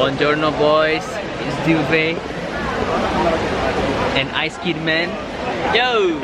Buongiorno boys, it's Douvay and Ice Kid Man. Yo!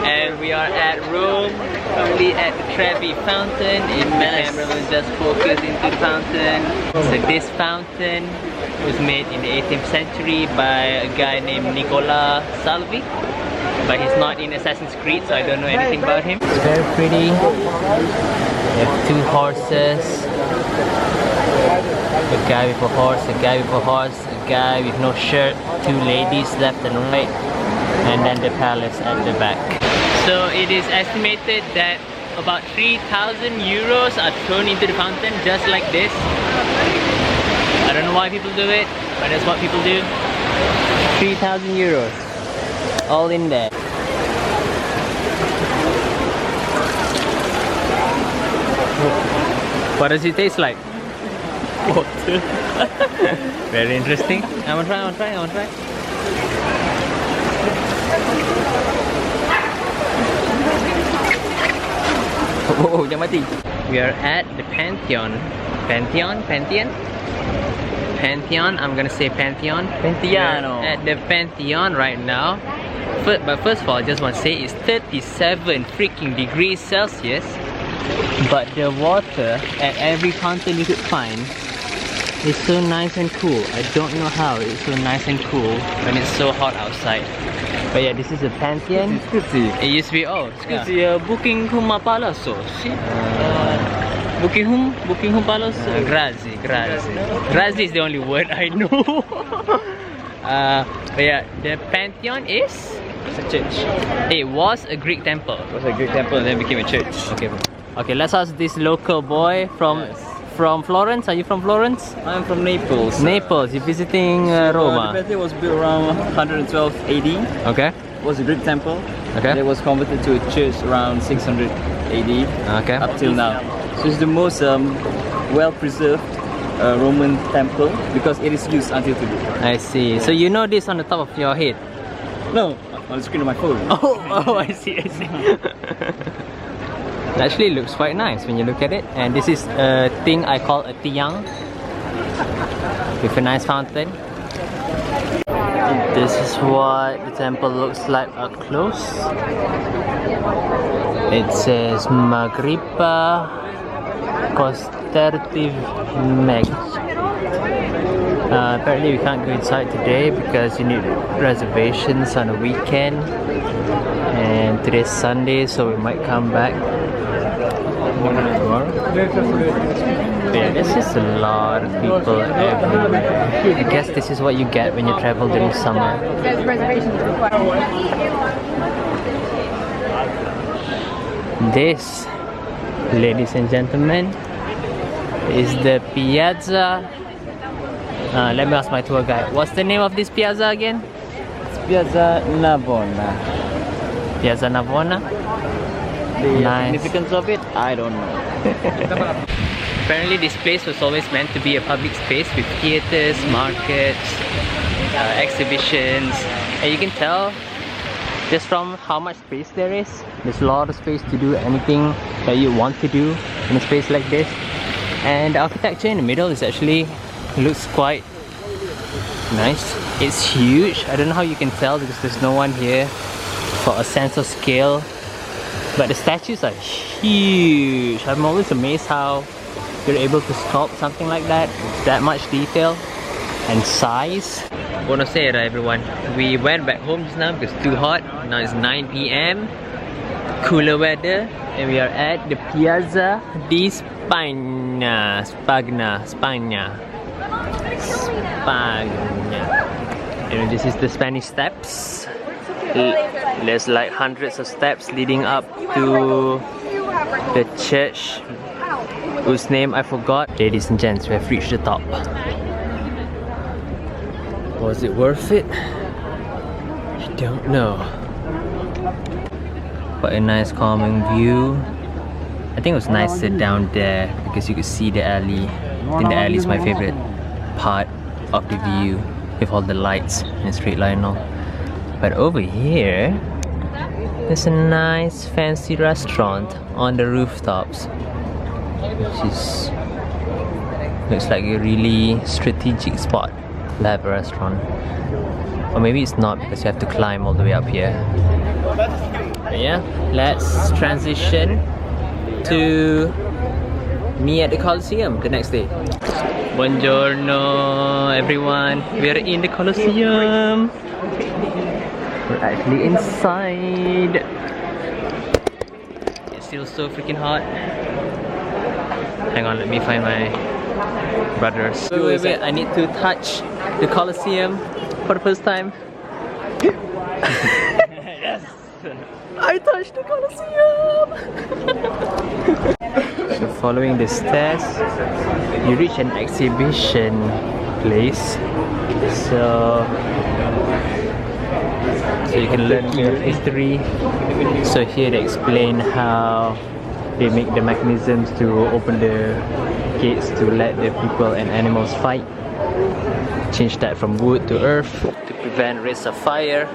And we are at Rome, currently at the Trevi Fountain. If the camera will just focus into the fountain. So this fountain was made in the 18th century by a guy named Nicola Salvi. But he's not in Assassin's Creed, so I don't know anything about him. It's very pretty. We have two horses. A guy with a horse, a guy with a horse, a guy with no shirt, two ladies left and right, and then the palace at the back. So it is estimated that about 3,000 euros are thrown into the fountain just like this. I don't know why people do it, but that's what people do. 3,000 euros. All in there. What does it taste like? Water. Very interesting. I wanna try. Oh, jangan mati. We are at the Pantheon. Pantheon, I'm gonna say Pantheon. Pantheon. At the Pantheon right now. But first of all, I just want to say it's 37 freaking degrees Celsius. But the water at every fountain you could find is so nice and cool. I don't know how it's so nice and cool when it's so hot outside. But yeah, this is a Pantheon. It used to be, Buckingham Palace. Buckingham Palace. Grazie. Grazie is the only word I know. But yeah, the Pantheon is It's a church. it was a Greek temple. It was a Greek temple and then became a church. Okay, let's ask this local boy from Florence. Are you from Florence? I'm from Naples. Naples. You're visiting The Roma. Pantheon was built around 112 AD. Okay. It was a Greek temple. Okay. It was converted to a church around 600 AD. Okay. Up till now. So it's the most well-preserved Roman temple because it is used until today. I see. So you know this on the top of your head? No, on the screen of my phone. Oh, I see. It actually looks quite nice when you look at it. And this is a thing I call a tiang with a nice fountain. This is what the temple looks like up close. It says Magripa Costertiv Meg. Apparently we can't go inside today because you need reservations on a weekend. And today's Sunday, so we might come back tomorrow. Yeah, there's just a lot of people everywhere. I guess this is what you get when you travel during summer. This, ladies and gentlemen, is the Piazza. Let me ask my tour guide. What's the name of this piazza again? It's Piazza Navona. Piazza Navona? The Nice. significance of it, I don't know. Apparently this place was always meant to be a public space with theatres, markets, exhibitions, and you can tell just from how much space there is. There's a lot of space to do anything that you want to do in a space like this. And the architecture in the middle is actually looks quite nice. It's huge. I don't know how you can tell because there's no one here for a sense of scale. But the statues are huge. I'm always amazed how you're able to sculpt something like that. It's that much detail and size. Buonasera everyone. We went back home just now because it's too hot. Now it's 9 PM. Cooler weather. And we are at the Piazza di Spagna. Spagna. And this is the Spanish Steps. There's like hundreds of steps leading up to the church whose name I forgot. Ladies and gents, we have reached the top. Was it worth it? I don't know. Quite a nice calming view. I think it was nice to sit down there because you could see the alley. I think the alley is my favorite part of the view with all the lights and the straight line and all. But over here, there's a nice fancy restaurant on the rooftops, which is Looks like a really strategic spot to have a restaurant. Or maybe it's not because you have to climb all the way up here. But yeah, let's transition to me at the Colosseum the next day. Buongiorno everyone, we're in the Colosseum. We're actually inside. It's still so freaking hot. Hang on, let me find my brothers. Wait, I need to touch the Colosseum for the first time. Yes! I touched the Colosseum! So following the stairs, you reach an exhibition place. So you can learn a bit of history. So here they explain how they make the mechanisms to open the gates to let the people and animals fight. Change that from wood to earth to prevent risks of fire.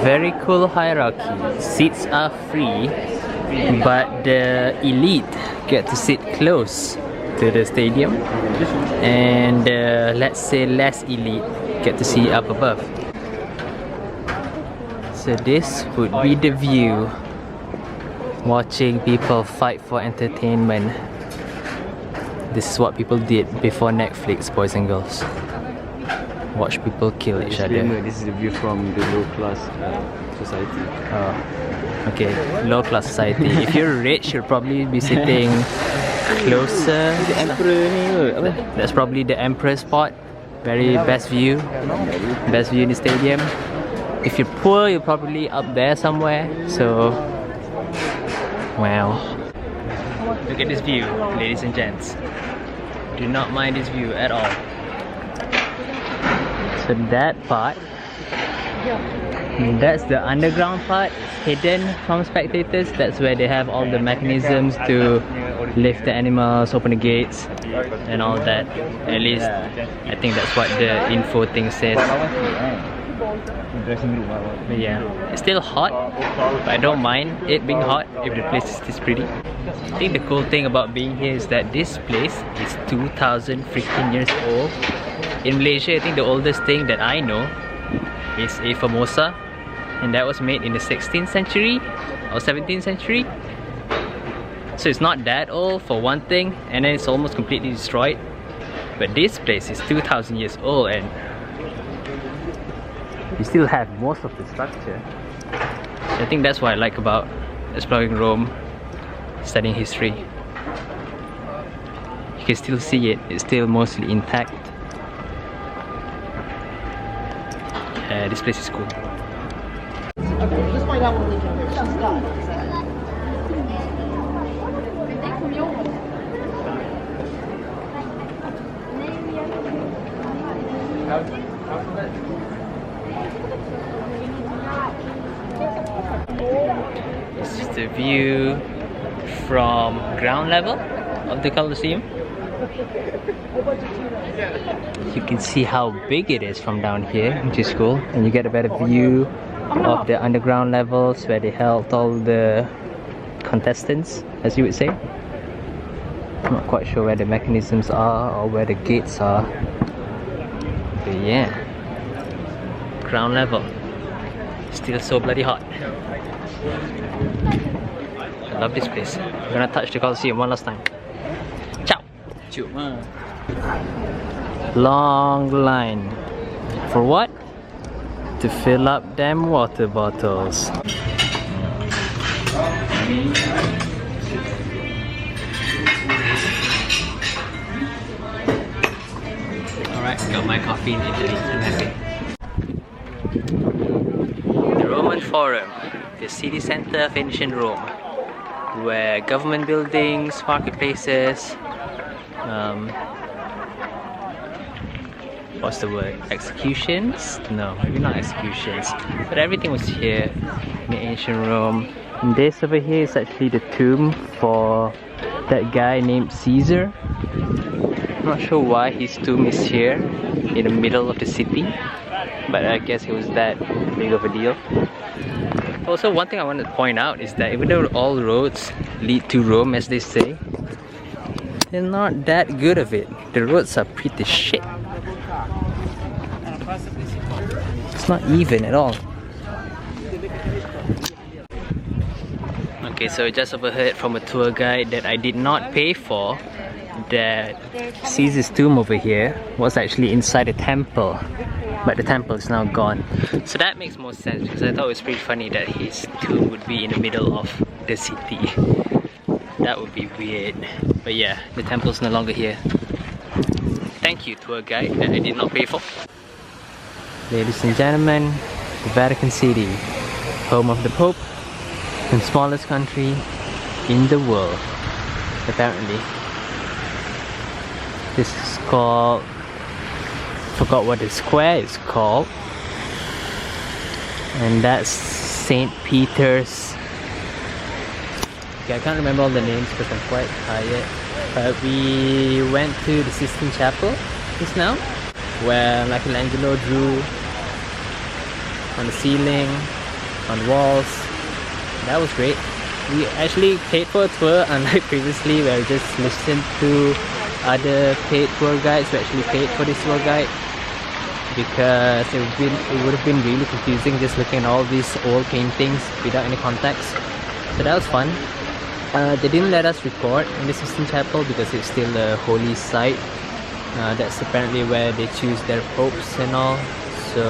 Very cool hierarchy. Seats are free, but the elite get to sit close to the stadium, and let's say less elite get to see up above. So this would be the view. Watching people fight for entertainment. This is what people did before Netflix, boys and girls. Watch people kill each other. This is the view from the low class society. Oh, okay, low class society. If you're rich, you'll probably be sitting closer. The emperor. That's probably the emperor spot. Very best view. Best view in the stadium. If you're poor, you're probably up there somewhere. So, wow. Look at this view, ladies and gents. Do not mind this view at all. So that part, that's the underground part. It's hidden from spectators. That's where they have all the mechanisms to lift the animals, open the gates, and all that. At least, I think that's what the info thing says. But yeah, it's still hot, but I don't mind it being hot if the place is this pretty. I think the cool thing about being here is that this place is 2,000 freaking years old. In Malaysia, I think the oldest thing that I know is a Formosa, and that was made in the 16th century or 17th century. So it's not that old for one thing, and then it's almost completely destroyed. But this place is 2,000 years old, and you still have most of the structure. I think that's what I like about exploring Rome, studying history. You can still see it, it's still mostly intact. This place is cool. This is the view from ground level of the Colosseum. You can see how big it is from down here, which is cool, and you get a better view of the underground levels where they held all the contestants, as you would say. I'm not quite sure where the mechanisms are or where the gates are, but yeah, ground level, still so bloody hot. I love this place. I'm gonna touch the Colosseum one last time. Ciao! Long line. For what? To fill up them water bottles. Alright, got my coffee in Italy. I'm happy. The Roman Forum, the city center of ancient Rome, where government buildings, marketplaces, what's the word? Executions? No, maybe not executions. But everything was here in ancient Rome. And this over here is actually the tomb for that guy named Caesar. I'm not sure why his tomb is here in the middle of the city, but I guess it was that big of a deal. Also, one thing I wanted to point out is that even though all roads lead to Rome, as they say, they're not that good of it. The roads are pretty shit. It's not even at all. Okay, so I just overheard from a tour guide that I did not pay for that Caesar's tomb over here was actually inside a temple, but the temple is now gone. So that makes more sense, because I thought it was pretty funny that his tomb would be in the middle of the city. That would be weird. But yeah, the temple's no longer here. Thank you, tour guide, that I did not pay for. Ladies and gentlemen, the Vatican City, home of the Pope and smallest country in the world, apparently. This is called, forgot what the square is called, and that's St. Peter's. Okay, I can't remember all the names because I'm quite tired, but we went to the Sistine Chapel just now, where Michelangelo drew on the ceiling, on walls. That was great. We actually paid for a tour, unlike previously where we just listened to other paid tour guides. We actually paid for this tour guide because it would have been really confusing just looking at all these old paintings without any context. So that was fun. They didn't let us record in the Sistine Chapel because it's still a holy site. That's apparently where they choose their popes and all. So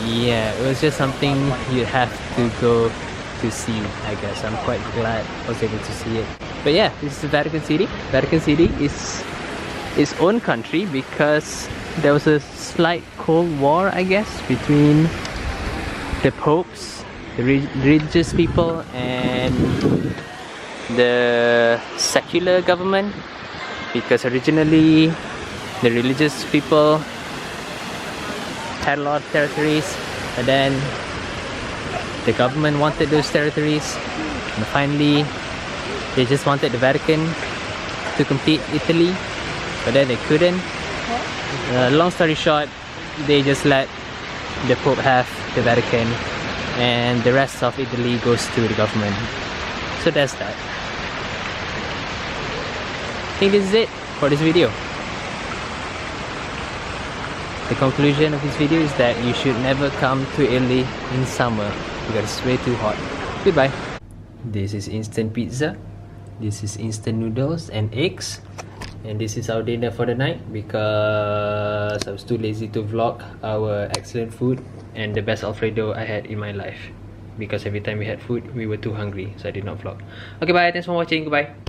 yeah, it was just something you'd have to go to see, I guess. I'm quite glad I was able to see it. But yeah, this is the Vatican City. Vatican City is its own country because there was a slight cold war, I guess, between the popes, the religious people, and the secular government, because originally the religious people had a lot of territories, and then the government wanted those territories, and finally they just wanted the Vatican to complete Italy, but then they couldn't. Long story short, they just let the Pope have the Vatican, and the rest of Italy goes to the government. So that's that. I think this is it for this video. The conclusion of this video is that you should never come to Italy in summer because it's way too hot. Goodbye. This is instant pizza. This is instant noodles and eggs. And this is our dinner for the night because I was too lazy to vlog our excellent food and the best Alfredo I had in my life. Because every time we had food, we were too hungry, so I did not vlog. Okay, bye. Thanks for watching. Goodbye.